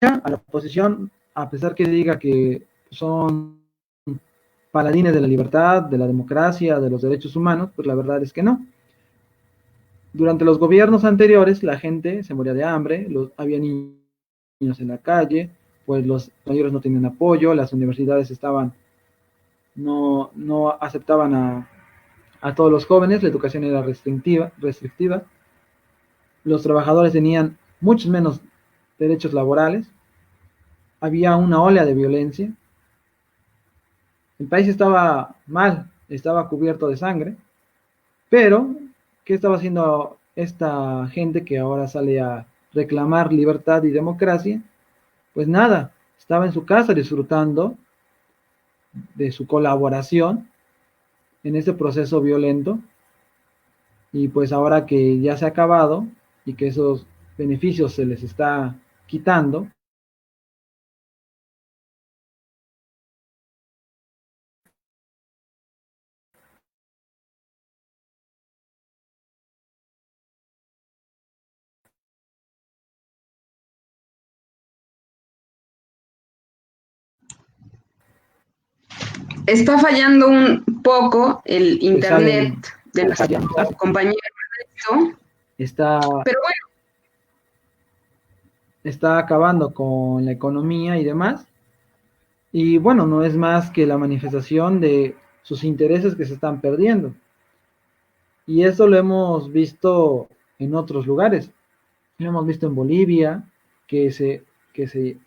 a la oposición, a pesar que diga que son paladines de la libertad, de la democracia, de los derechos humanos, pues la verdad es que no. Durante los gobiernos anteriores, la gente se moría de hambre, había niños en la calle, pues los mayores no tenían apoyo, las universidades no aceptaban a todos los jóvenes, la educación era restrictiva, los trabajadores tenían muchos menos derechos laborales, había una ola de violencia, el país estaba mal, estaba cubierto de sangre, pero ¿qué estaba haciendo esta gente que ahora sale a reclamar libertad y democracia? Pues nada, estaba en su casa disfrutando de su colaboración en este proceso violento, y pues ahora que ya se ha acabado y que esos beneficios se les está quitando, Está fallando un poco el internet de nuestro compañero Ernesto, pero bueno. Está acabando con la economía y demás. Y bueno, no es más que la manifestación de sus intereses que se están perdiendo. Y eso lo hemos visto en otros lugares. Lo hemos visto en Bolivia, que se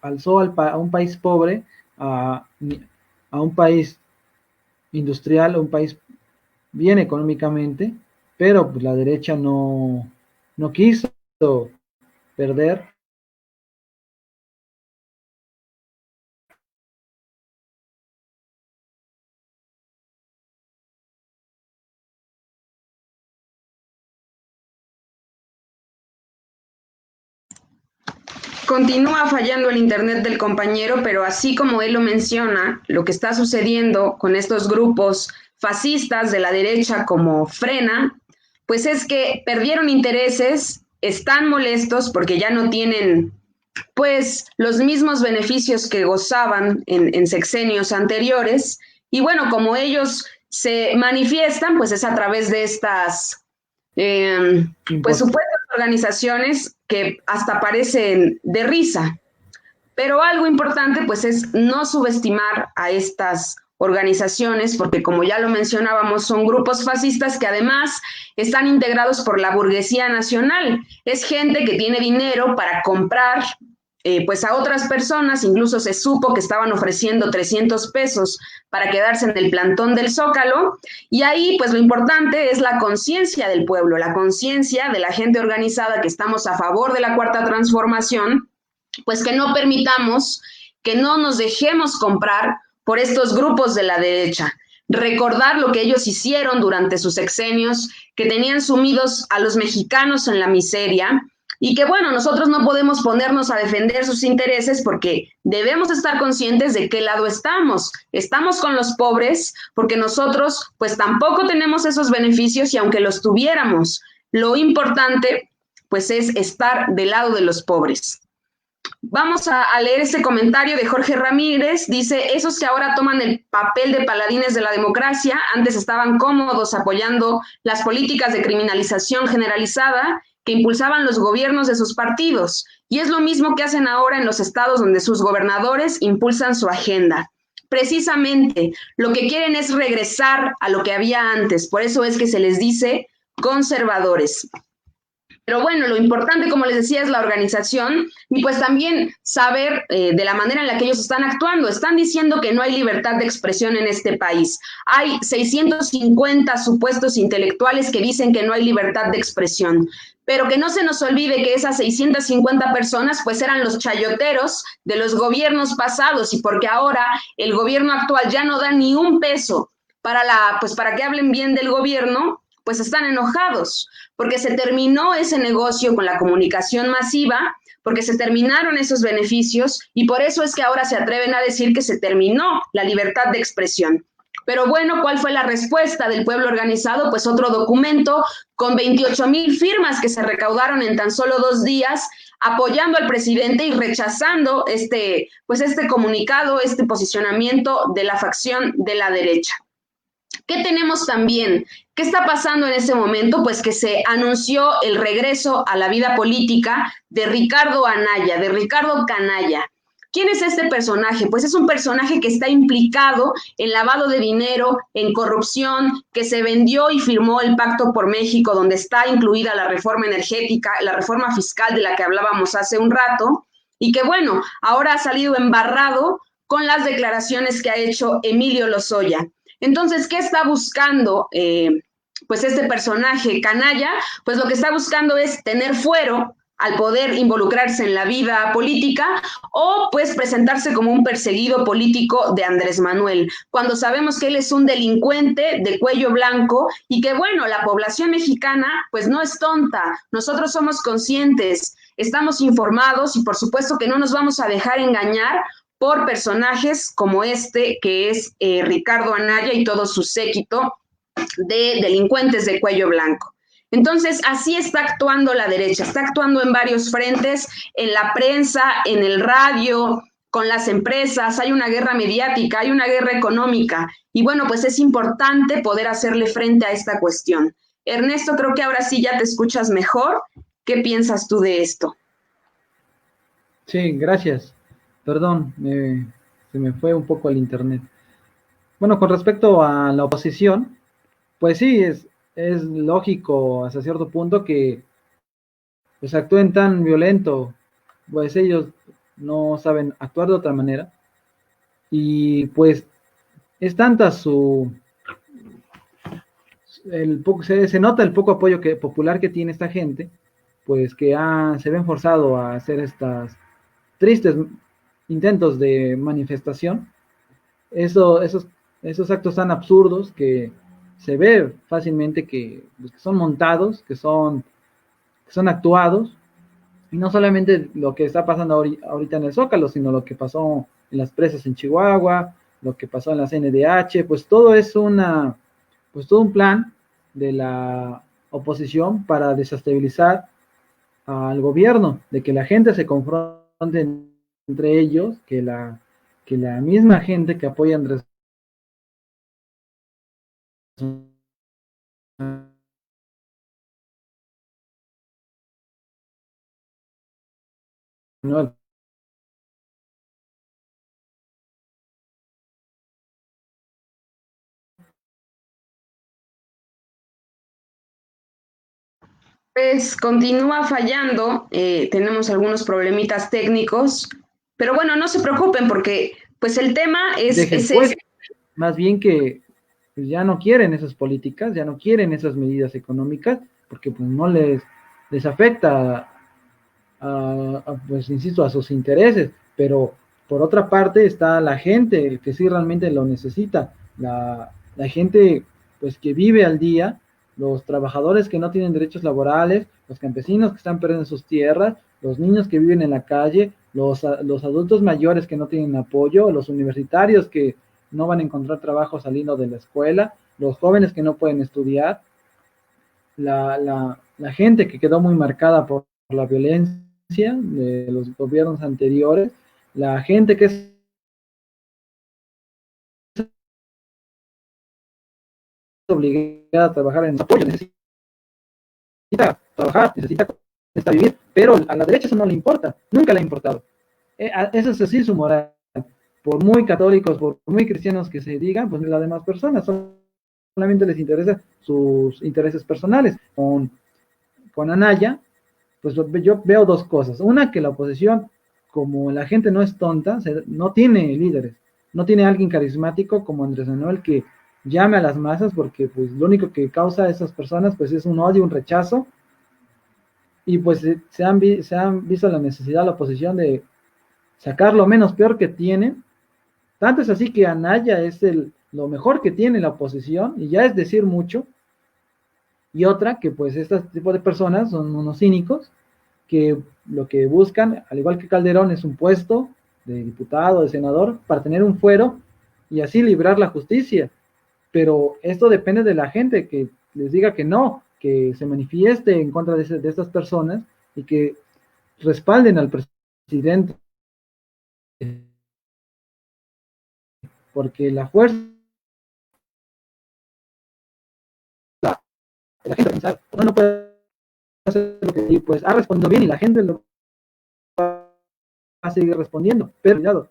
alzó a un país pobre, a un país industrial, a un país bien económicamente, pero pues la derecha no quiso perder. Continúa fallando el internet del compañero, pero así como él lo menciona, lo que está sucediendo con estos grupos fascistas de la derecha como Frena, pues es que perdieron intereses, están molestos porque ya no tienen pues los mismos beneficios que gozaban en sexenios anteriores. Y bueno, como ellos se manifiestan, pues es a través de estas pues supuestas organizaciones que hasta parecen de risa. Pero algo importante pues es no subestimar a estas organizaciones, porque como ya lo mencionábamos, son grupos fascistas que además están integrados por la burguesía nacional. Es gente que tiene dinero para comprar pues a otras personas, incluso se supo que estaban ofreciendo 300 pesos para quedarse en el plantón del Zócalo, y ahí pues lo importante es la conciencia del pueblo, la conciencia de la gente organizada que estamos a favor de la Cuarta Transformación, pues que no permitamos, que no nos dejemos comprar por estos grupos de la derecha. Recordar lo que ellos hicieron durante sus sexenios, que tenían sumidos a los mexicanos en la miseria, y que bueno, nosotros no podemos ponernos a defender sus intereses porque debemos estar conscientes de qué lado estamos. Estamos con los pobres porque nosotros pues tampoco tenemos esos beneficios y aunque los tuviéramos, lo importante pues es estar del lado de los pobres. Vamos a leer este comentario de Jorge Ramírez. Dice, esos que ahora toman el papel de paladines de la democracia, antes estaban cómodos apoyando las políticas de criminalización generalizada que impulsaban los gobiernos de sus partidos. Y es lo mismo que hacen ahora en los estados donde sus gobernadores impulsan su agenda. Precisamente, lo que quieren es regresar a lo que había antes. Por eso es que se les dice conservadores. Pero bueno, lo importante, como les decía, es la organización y pues también saber de la manera en la que ellos están actuando. Están diciendo que no hay libertad de expresión en este país. Hay 650 supuestos intelectuales que dicen que no hay libertad de expresión. Pero que no se nos olvide que esas 650 personas pues eran los chayoteros de los gobiernos pasados y porque ahora el gobierno actual ya no da ni un peso para que hablen bien del gobierno, pues están enojados, porque se terminó ese negocio con la comunicación masiva, porque se terminaron esos beneficios y por eso es que ahora se atreven a decir que se terminó la libertad de expresión. Pero bueno, ¿cuál fue la respuesta del pueblo organizado? Pues otro documento con 28,000 firmas que se recaudaron en tan solo 2 días, apoyando al presidente y rechazando este comunicado, este posicionamiento de la facción de la derecha. ¿Qué tenemos también? ¿Qué está pasando en ese momento? Pues que se anunció el regreso a la vida política de Ricardo Anaya, de Ricardo Canalla. ¿Quién es este personaje? Pues es un personaje que está implicado en lavado de dinero, en corrupción, que se vendió y firmó el Pacto por México, donde está incluida la reforma energética, la reforma fiscal de la que hablábamos hace un rato, y que bueno, ahora ha salido embarrado con las declaraciones que ha hecho Emilio Lozoya. Entonces, ¿qué está buscando pues este personaje Canalla? Pues lo que está buscando es tener fuero al poder involucrarse en la vida política o pues presentarse como un perseguido político de Andrés Manuel, cuando sabemos que él es un delincuente de cuello blanco y que bueno, la población mexicana pues no es tonta, nosotros somos conscientes, estamos informados y por supuesto que no nos vamos a dejar engañar por personajes como este que es Ricardo Anaya y todo su séquito de delincuentes de cuello blanco. Entonces, así está actuando la derecha, está actuando en varios frentes, en la prensa, en el radio, con las empresas, hay una guerra mediática, hay una guerra económica, y bueno, pues es importante poder hacerle frente a esta cuestión. Ernesto, creo que ahora sí ya te escuchas mejor. ¿Qué piensas tú de esto? Sí, gracias. Perdón, se me fue un poco el internet. Bueno, con respecto a la oposición, pues sí, es lógico hasta cierto punto que pues actúen tan violento, pues ellos no saben actuar de otra manera y pues es tanta se nota el poco apoyo popular que tiene esta gente, pues que se ven forzados a hacer estas tristes intentos de manifestación. Esos actos tan absurdos que se ve fácilmente pues, que son montados, que son actuados, y no solamente lo que está pasando ahorita en el Zócalo, sino lo que pasó en las presas en Chihuahua, lo que pasó en la CNDH, pues todo es pues todo un plan de la oposición para desestabilizar al gobierno, de que la gente se confronte entre ellos, que la misma gente que apoya a Andrés Manuel. Pues continúa fallando, tenemos algunos problemitas técnicos, pero bueno, no se preocupen porque pues el tema Dejen es pues, más bien que pues, ya no quieren esas políticas, ya no quieren esas medidas económicas, porque pues no les afecta pues insisto, a sus intereses, pero por otra parte está la gente, el que sí realmente lo necesita, la gente pues que vive al día, los trabajadores que no tienen derechos laborales, los campesinos que están perdiendo sus tierras, los niños que viven en la calle, los adultos mayores que no tienen apoyo, los universitarios que no van a encontrar trabajo saliendo de la escuela, los jóvenes que no pueden estudiar, la gente que quedó muy marcada por la violencia de los gobiernos anteriores, la gente que es obligada a trabajar en apoyo, necesita trabajar, necesita vivir, pero a la derecha eso no le importa, nunca le ha importado. Eso es así su moral. Por muy católicos, por muy cristianos que se digan, pues las demás personas solamente les interesa sus intereses personales. Con Anaya, pues yo veo dos cosas. Una, que la oposición, como la gente no es tonta, no tiene líderes, no tiene alguien carismático como Andrés Manuel que llame a las masas, porque pues lo único que causa a esas personas pues es un odio, un rechazo, y pues se han visto la necesidad, la oposición, de sacar lo menos peor que tienen. Tanto es así que Anaya es lo mejor que tiene la oposición, y ya es decir mucho. Y otra, que pues este tipo de personas son unos cínicos que lo que buscan, al igual que Calderón, es un puesto de diputado, de senador, para tener un fuero y así librar la justicia. Pero esto depende de la gente que les diga que no, que se manifieste en contra de estas personas y que respalden al presidente, porque la fuerza de la gente pensar, uno no puede hacer lo que pues ha respondido bien y la gente lo va a seguir respondiendo, pero cuidado,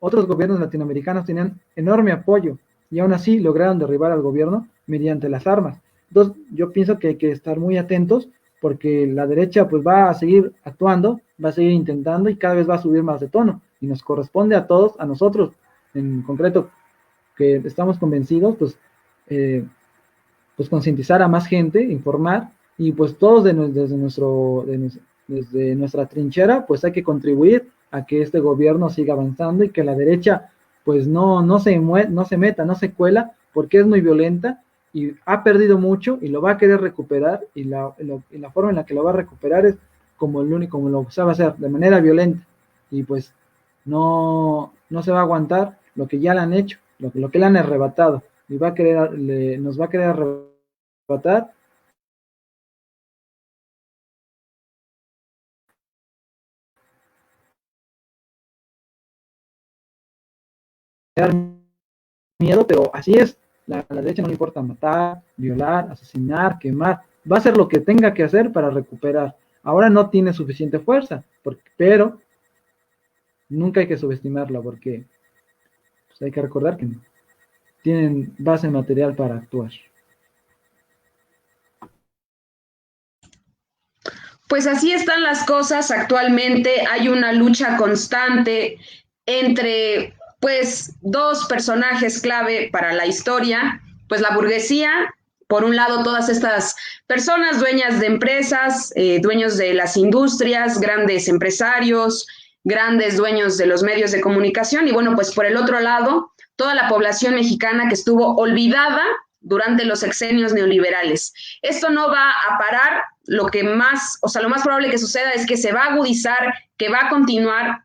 otros gobiernos latinoamericanos tenían enorme apoyo y aún así lograron derribar al gobierno mediante las armas. Entonces, yo pienso que hay que estar muy atentos porque la derecha pues va a seguir actuando, va a seguir intentando y cada vez va a subir más de tono. Y nos corresponde a todos, a nosotros en concreto, que estamos convencidos, pues concientizar a más gente, informar, y pues todos desde nuestra trinchera, pues hay que contribuir a que este gobierno siga avanzando y que la derecha pues no se meta, no se cuela, porque es muy violenta y ha perdido mucho y lo va a querer recuperar, y la forma en la que lo va a recuperar es como lo sabe hacer, de manera violenta, y pues no se va a aguantar lo que ya le han hecho, lo que le han arrebatado, y nos va a querer arrebatar dar miedo, pero así es. La derecha no le importa matar, violar, asesinar, quemar. Va a hacer lo que tenga que hacer para recuperar. Ahora no tiene suficiente fuerza, pero nunca hay que subestimarla porque pues, hay que recordar que tienen base material para actuar. Pues así están las cosas actualmente. Hay una lucha constante entre, pues, dos personajes clave para la historia, pues la burguesía, por un lado, todas estas personas dueñas de empresas, dueños de las industrias, grandes empresarios, grandes dueños de los medios de comunicación, y bueno, pues por el otro lado, toda la población mexicana que estuvo olvidada durante los sexenios neoliberales. Esto no va a parar, lo más probable que suceda es que se va a agudizar, que va a continuar,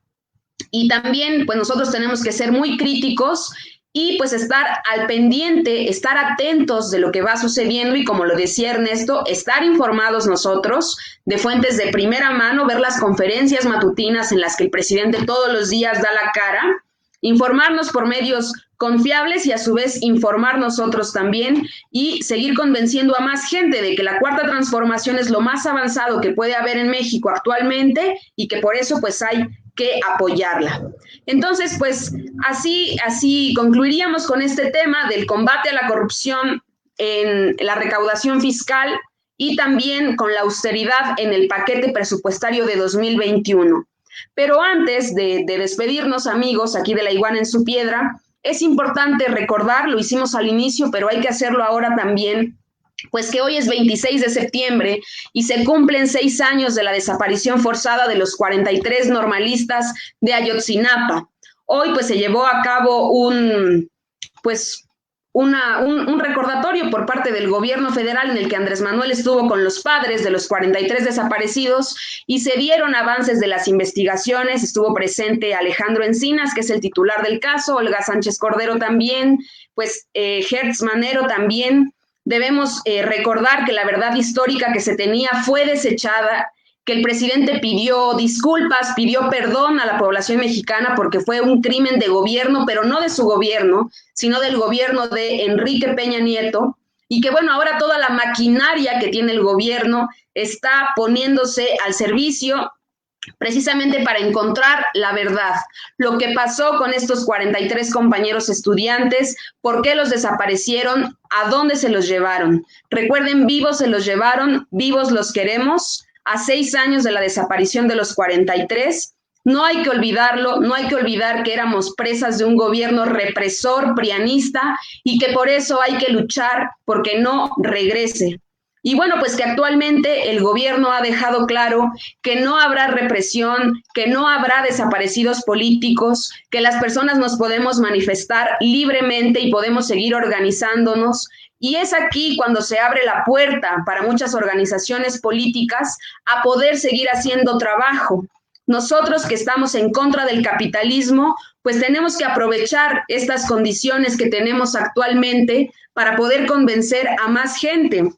y también pues nosotros tenemos que ser muy críticos y pues estar al pendiente, estar atentos de lo que va sucediendo y como lo decía Ernesto, estar informados nosotros de fuentes de primera mano, ver las conferencias matutinas en las que el presidente todos los días da la cara, informarnos por medios confiables y a su vez informar nosotros también y seguir convenciendo a más gente de que la cuarta transformación es lo más avanzado que puede haber en México actualmente y que por eso pues hay que apoyarla. Entonces, pues así concluiríamos con este tema del combate a la corrupción en la recaudación fiscal y también con la austeridad en el paquete presupuestario de 2021. Pero antes de despedirnos, amigos, aquí de La Iguana en su Piedra, es importante recordar, lo hicimos al inicio, pero hay que hacerlo ahora también, pues que hoy es 26 de septiembre y se cumplen 6 años de la desaparición forzada de los 43 normalistas de Ayotzinapa. Hoy pues se llevó a cabo un recordatorio por parte del gobierno federal en el que Andrés Manuel estuvo con los padres de los 43 desaparecidos y se dieron avances de las investigaciones. Estuvo presente Alejandro Encinas, que es el titular del caso, Olga Sánchez Cordero también, pues Hertz Manero también. Debemos recordar que la verdad histórica que se tenía fue desechada, que el presidente pidió disculpas, pidió perdón a la población mexicana porque fue un crimen de gobierno, pero no de su gobierno, sino del gobierno de Enrique Peña Nieto, y que bueno, ahora toda la maquinaria que tiene el gobierno está poniéndose al servicio precisamente para encontrar la verdad, lo que pasó con estos 43 compañeros estudiantes, por qué los desaparecieron, a dónde se los llevaron. Recuerden, vivos se los llevaron, vivos los queremos. A 6 años de la desaparición de los 43, no hay que olvidarlo, no hay que olvidar que éramos presas de un gobierno represor, prianista, y que por eso hay que luchar porque no regrese. Y bueno, pues que actualmente el gobierno ha dejado claro que no habrá represión, que no habrá desaparecidos políticos, que las personas nos podemos manifestar libremente y podemos seguir organizándonos. Y es aquí cuando se abre la puerta para muchas organizaciones políticas a poder seguir haciendo trabajo. Nosotros que estamos en contra del capitalismo, pues tenemos que aprovechar estas condiciones que tenemos actualmente para poder convencer a más gente.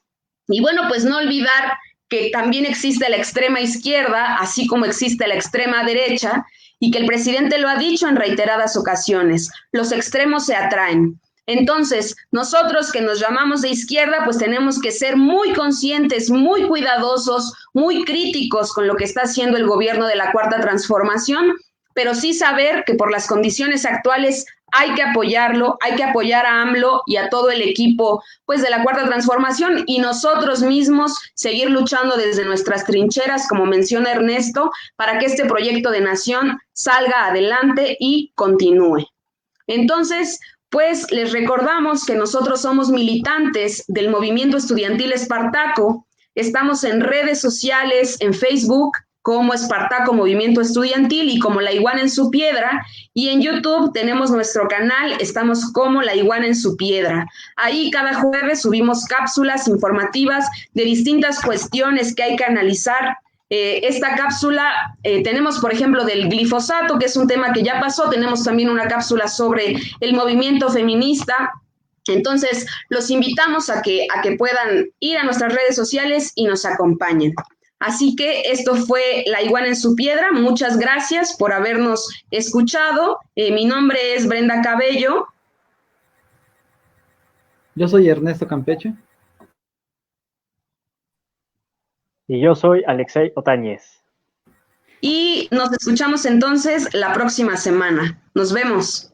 Y bueno, pues no olvidar que también existe la extrema izquierda, así como existe la extrema derecha, y que el presidente lo ha dicho en reiteradas ocasiones, los extremos se atraen. Entonces, nosotros que nos llamamos de izquierda, pues tenemos que ser muy conscientes, muy cuidadosos, muy críticos con lo que está haciendo el gobierno de la Cuarta Transformación, pero sí saber que por las condiciones actuales hay que apoyarlo, hay que apoyar a AMLO y a todo el equipo pues de la Cuarta Transformación y nosotros mismos seguir luchando desde nuestras trincheras, como menciona Ernesto, para que este proyecto de nación salga adelante y continúe. Entonces, pues les recordamos que nosotros somos militantes del movimiento estudiantil Espartaco, estamos en redes sociales, en Facebook, como Espartaco Movimiento Estudiantil y como La Iguana en su Piedra, y en YouTube tenemos nuestro canal, estamos como La Iguana en su Piedra. Ahí cada jueves subimos cápsulas informativas de distintas cuestiones que hay que analizar. Esta cápsula tenemos, por ejemplo, del glifosato, que es un tema que ya pasó, tenemos también una cápsula sobre el movimiento feminista. Entonces, los invitamos a que puedan ir a nuestras redes sociales y nos acompañen. Así que esto fue La Iguana en su Piedra. Muchas gracias por habernos escuchado. Mi nombre es Brenda Cabello. Yo soy Ernesto Campeche. Y yo soy Alexei Otañez. Y nos escuchamos entonces la próxima semana. Nos vemos.